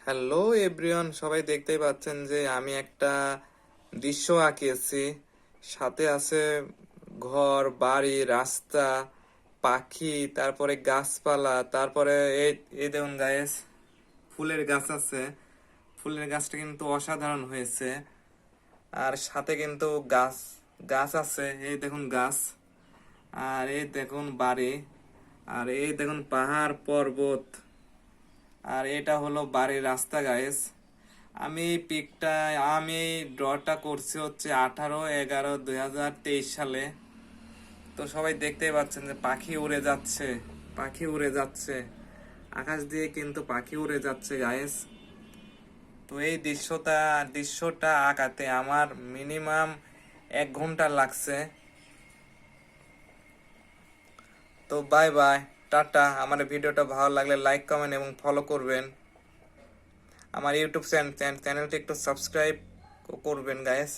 Hello everyone, সবাই দেখতেই পাচ্ছেন যে আমি একটা দৃশ্য আঁকিয়েছি। সাথে আছে ঘর, বাড়ি, রাস্তা, পাখি, তারপরে গাছপালা, তারপরে এই এই দেখুন গাইস, ফুলের গাছ আছে। ফুলের গাছটা কিন্তু অসাধারণ হয়েছে। আর সাথে কিন্তু গাছ গাছ আছে, এই দেখুন গাছ। আর এই দেখুন বাড়ি, আর এই দেখুন পাহাড় পর্বত। আর এটা হলো বাড়ির রাস্তা গাইস। আমি ড্রটা করছি হচ্ছে 18/11/2023 সালে। তো সবাই দেখতেই পাচ্ছেন যে পাখি উড়ে যাচ্ছে, পাখি উড়ে যাচ্ছে, আকাশ দিয়ে কিন্তু পাখি উড়ে যাচ্ছে গাইস। তো এই দৃশ্যটা আঁকাতে আমার মিনিমাম 1 ঘন্টা লাগছে। তো বাই বাই, টাটা। আমার ভিডিওটা ভালো লাগলে লাইক, কমেন্ট এবং ফলো করবেন। আমার ইউটিউব চ্যানেলটি একটু সাবস্ক্রাইব করবেন গাইস।